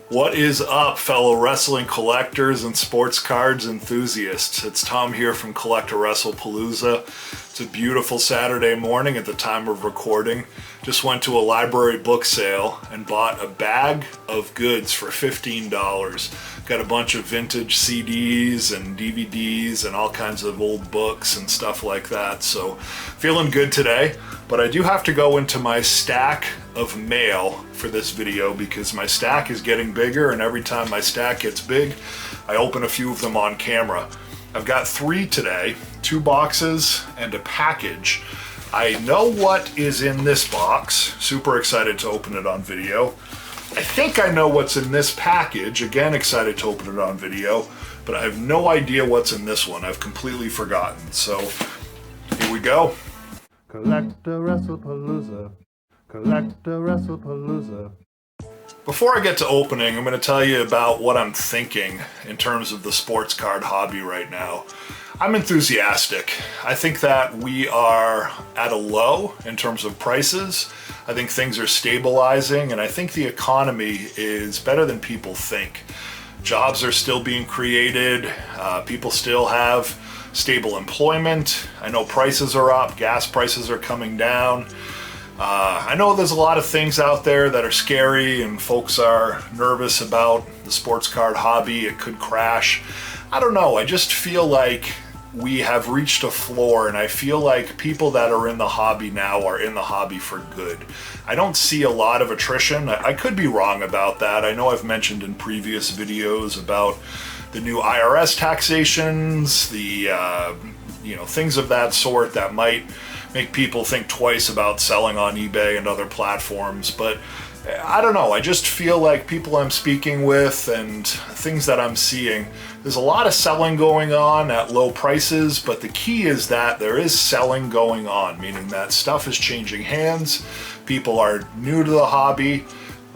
What is up, fellow wrestling collectors and sports cards enthusiasts? It's Tom here from CollectAWrestlePalooza. It's a beautiful Saturday morning at the time of recording. Just went to a library book sale and bought a bag of goods for $15. Got a bunch of vintage CDs and DVDs and all kinds of old books and stuff like that. So feeling good today, but I do have to go into my stack of mail for this video because my stack is getting bigger, and every time my stack gets big, I open a few of them on camera. I've got 3 today, 2 boxes and a package. I know what is in this box. Super excited to open it on video. I think I know what's in this package. Again, excited to open it on video, but I have no idea what's in this one. I've completely forgotten. So here we go. CollectAWrestlePalooza. CollectAWrestlePalooza. Before I get to opening, I'm going to tell you about what I'm thinking in terms of the sports card hobby right now. I'm enthusiastic. I think that we are at a low in terms of prices. I think things are stabilizing, and I think the economy is better than people think. Jobs are still being created. People still have stable employment. I know prices are up. Gas prices are coming down. I know there's a lot of things out there that are scary and folks are nervous about the sports card hobby. It could crash. I don't know. I just feel like we have reached a floor, and I feel like people that are in the hobby now are in the hobby for good. I don't see a lot of attrition. I could be wrong about that. I know I've mentioned in previous videos about the new IRS taxations, the things of that sort that might make people think twice about selling on eBay and other platforms. But I don't know, I just feel like people I'm speaking with and things that I'm seeing, there's a lot of selling going on at low prices, but the key is that there is selling going on, meaning that stuff is changing hands. People are new to the hobby.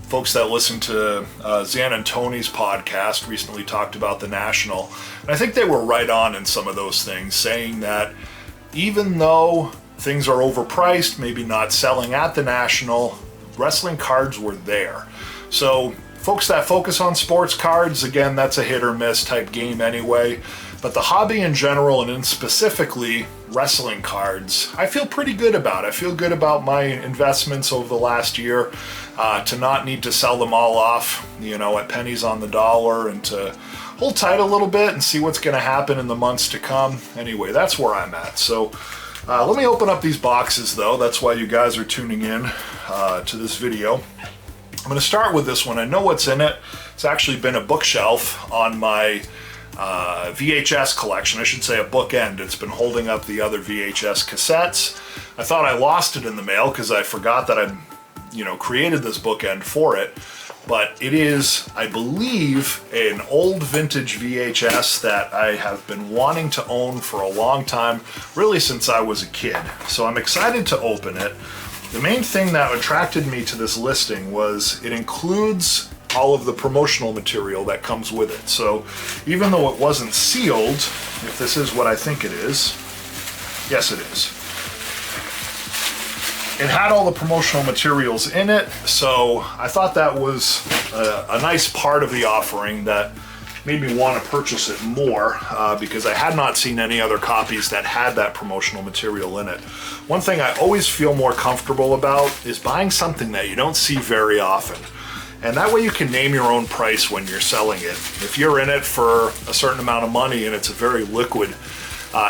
Folks that listen to Zan and Tony's podcast recently talked about the National, and I think they were right on in some of those things, saying that even though things are overpriced, maybe not selling at the National, wrestling cards were there. So folks that focus on sports cards, again, that's a hit or miss type game anyway. But the hobby in general, and in specifically wrestling cards, I feel pretty good about. I feel good about my investments over the last year, to not need to sell them all off, at pennies on the dollar, and to hold tight a little bit and see what's going to happen in the months to come. Anyway, that's where I'm at. So let me open up these boxes, though. That's why you guys are tuning in to this video. I'm going to start with this one. I know what's in it. It's actually been a bookshelf on my VHS collection. I should say a bookend. It's been holding up the other VHS cassettes. I thought I lost it in the mail because I forgot that I created this bookend for it. But it is, I believe, an old vintage VHS that I have been wanting to own for a long time, really since I was a kid. So I'm excited to open it. The main thing that attracted me to this listing was it includes all of the promotional material that comes with it. So even though it wasn't sealed, if this is what I think it is, yes it is. It had all the promotional materials in it, so I thought that was a nice part of the offering that made me want to purchase it more, because I had not seen any other copies that had that promotional material in it. One thing I always feel more comfortable about is buying something that you don't see very often. And that way you can name your own price when you're selling it. If you're in it for a certain amount of money and it's a very liquid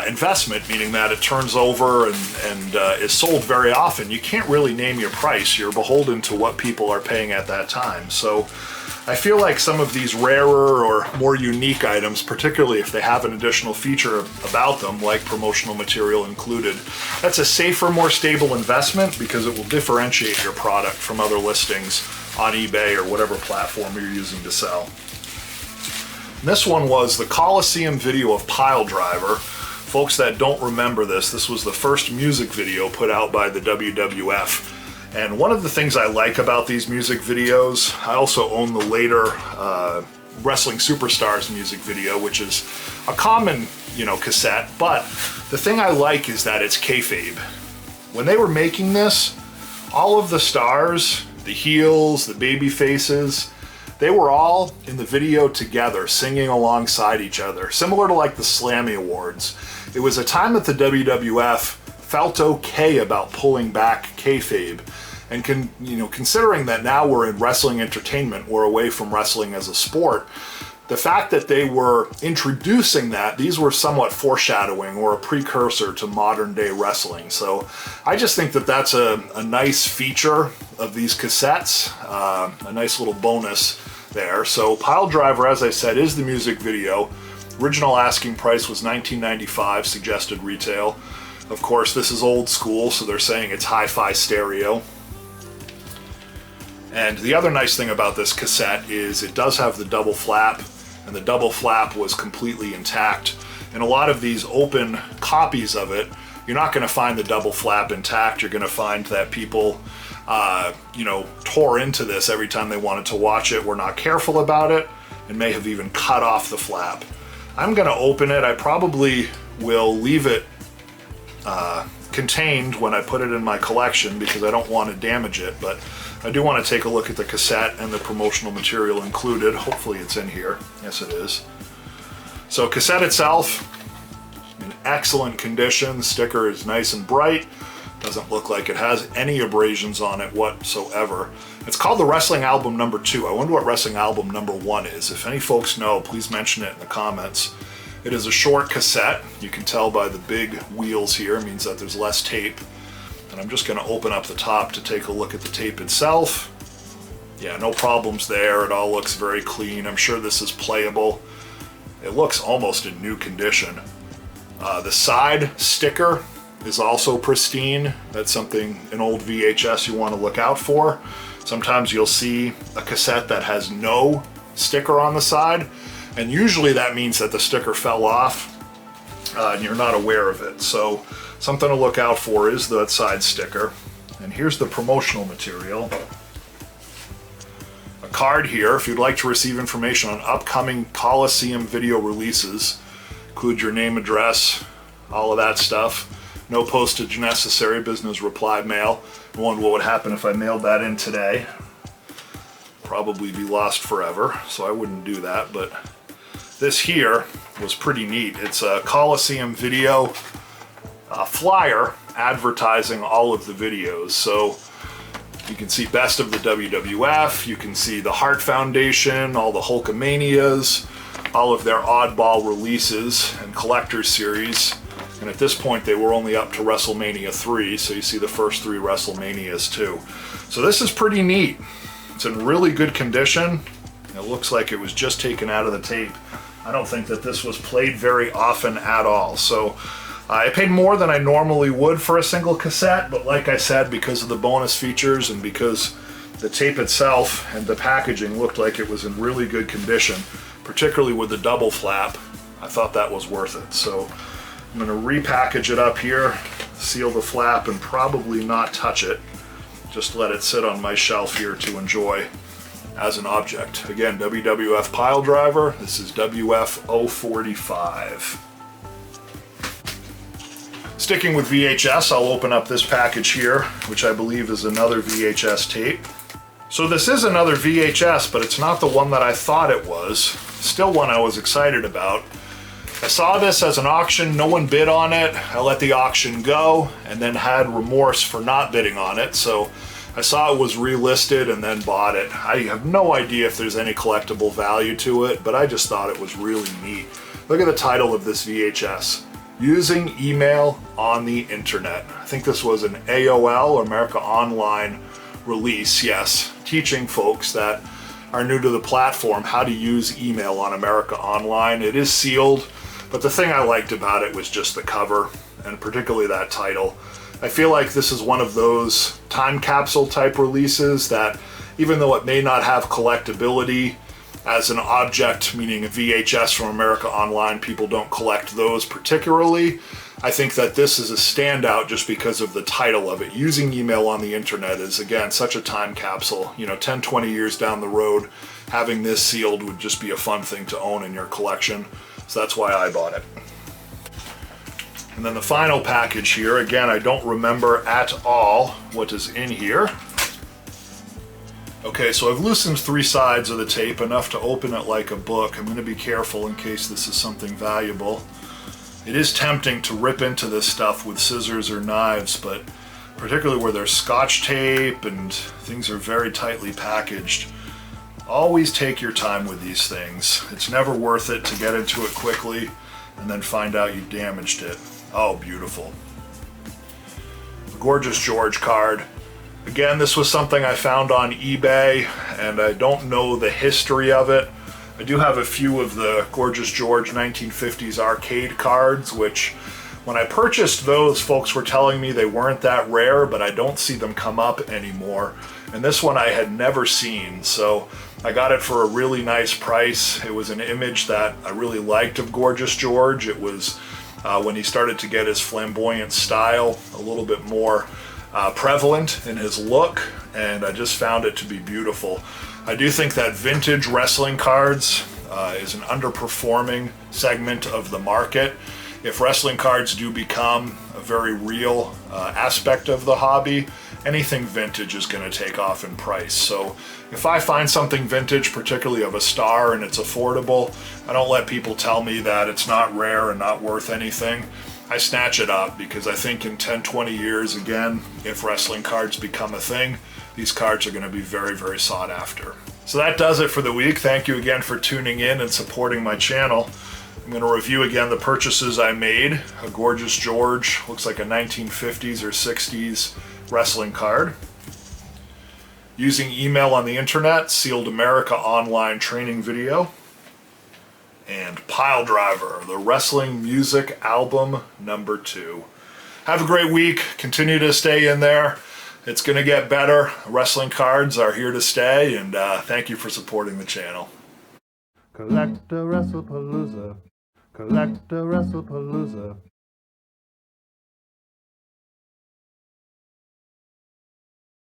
investment, meaning that it turns over and is sold very often, you can't really name your price. You're beholden to what people are paying at that time. So I feel like some of these rarer or more unique items, particularly if they have an additional feature about them, like promotional material included, that's a safer, more stable investment because it will differentiate your product from other listings on eBay or whatever platform you're using to sell. This one was the Coliseum video of Piledriver. Folks that don't remember this was the first music video put out by the WWF. And one of the things I like about these music videos, I also own the later Wrestling Superstars music video, which is a common, cassette, but the thing I like is that it's kayfabe. When they were making this, all of the stars, the heels, the baby faces, they were all in the video together, singing alongside each other, similar to like the Slammy Awards. It was a time that the WWF felt okay about pulling back kayfabe, and considering that now we're in wrestling entertainment, we're away from wrestling as a sport. The fact that they were introducing that, these were somewhat foreshadowing or a precursor to modern day wrestling. So I just think that that's a nice feature of these cassettes, a nice little bonus there. So Piledriver, as I said, is the music video. Original asking price was $19.95, suggested retail. Of course, this is old school, so they're saying it's hi-fi stereo. And the other nice thing about this cassette is it does have the double flap, and the double flap was completely intact. In a lot of these open copies of it, you're not going to find the double flap intact. You're going to find that people, tore into this every time they wanted to watch it, were not careful about it, and may have even cut off the flap. I'm going to open it. I probably will leave it contained when I put it in my collection because I don't want to damage it, but I do want to take a look at the cassette and the promotional material included. Hopefully it's in here. Yes, it is. So cassette itself, in excellent condition. The sticker is nice and bright. Doesn't look like it has any abrasions on it whatsoever. It's called the Wrestling Album number 2. I wonder what Wrestling Album number 1 is. If any folks know, please mention it in the comments. It is a short cassette. You can tell by the big wheels here. It means that there's less tape. And I'm just going to open up the top to take a look at the tape itself. Yeah, no problems there. It all looks very clean. I'm sure this is playable. It looks almost in new condition. The side sticker is also pristine. That's something in old VHS you want to look out for. Sometimes you'll see a cassette that has no sticker on the side, and usually that means that the sticker fell off and you're not aware of it. So something to look out for is that side sticker. And here's the promotional material. A card here if you'd like to receive information on upcoming Coliseum video releases. Include your name, address, all of that stuff. No postage necessary, business reply mail. I wonder what would happen if I mailed that in today. Probably be lost forever, so I wouldn't do that, but this here was pretty neat. It's a Coliseum video flyer advertising all of the videos. So you can see Best of the WWF, you can see the Hart Foundation, all the Hulkamanias, all of their oddball releases and collector's series. And at this point they were only up to WrestleMania 3, so you see the first 3 WrestleManias too. So this is pretty neat. It's in really good condition. It looks like it was just taken out of the tape. I don't think that this was played very often at all. So I paid more than I normally would for a single cassette, but like I said, because of the bonus features and because the tape itself and the packaging looked like it was in really good condition, particularly with the double flap, I thought that was worth it. So I'm going to repackage it up here, seal the flap, and probably not touch it. Just let it sit on my shelf here to enjoy as an object. Again, WWF Piledriver. This is WF 045. Sticking with VHS, I'll open up this package here, which I believe is another VHS tape. So this is another VHS, but it's not the one that I thought it was. Still one I was excited about. I saw this as an auction, no one bid on it. I let the auction go and then had remorse for not bidding on it. So I saw it was relisted and then bought it. I have no idea if there's any collectible value to it, but I just thought it was really neat. Look at the title of this VHS. Using email on the internet. I think this was an AOL, or America Online release, yes. Teaching folks that are new to the platform how to use email on America Online. It is sealed. But the thing I liked about it was just the cover, and particularly that title. I feel like this is one of those time capsule type releases that, even though it may not have collectability as an object, meaning a VHS from America Online, people don't collect those particularly. I think that this is a standout just because of the title of it. Using email on the internet is, again, such a time capsule. 10, 20 years down the road, having this sealed would just be a fun thing to own in your collection. So that's why I bought it. And then the final package here, again, I don't remember at all what is in here. Okay, so I've loosened 3 sides of the tape, enough to open it like a book. I'm going to be careful in case this is something valuable. It is tempting to rip into this stuff with scissors or knives, but particularly where there's scotch tape and things are very tightly packaged, always take your time with these things. It's never worth it to get into it quickly and then find out you've damaged it. Oh, beautiful. A gorgeous George card. Again, this was something I found on eBay, and I don't know the history of it. I do have a few of the Gorgeous George 1950s arcade cards, which when I purchased those, folks were telling me they weren't that rare, but I don't see them come up anymore. And this one I had never seen, so I got it for a really nice price. It was an image that I really liked of Gorgeous George. It was when he started to get his flamboyant style a little bit more prevalent in his look, and I just found it to be beautiful. I do think that vintage wrestling cards is an underperforming segment of the market. If wrestling cards do become a very real aspect of the hobby, anything vintage is going to take off in price. So if I find something vintage, particularly of a star, and it's affordable, I don't let people tell me that it's not rare and not worth anything. I snatch it up because I think in 10, 20 years, again, if wrestling cards become a thing, these cards are going to be very, very sought after. So that does it for the week. Thank you again for tuning in and supporting my channel. I'm going to review again the purchases I made. A Gorgeous George, looks like a 1950s or 60s wrestling card. Using email on the internet, Sealed America online training video. And Piledriver, the wrestling music album number 2. Have a great week. Continue to stay in there. It's going to get better. Wrestling cards are here to stay, and thank you for supporting the channel. CollectAWrestlePalooza. CollectAWrestlePalooza.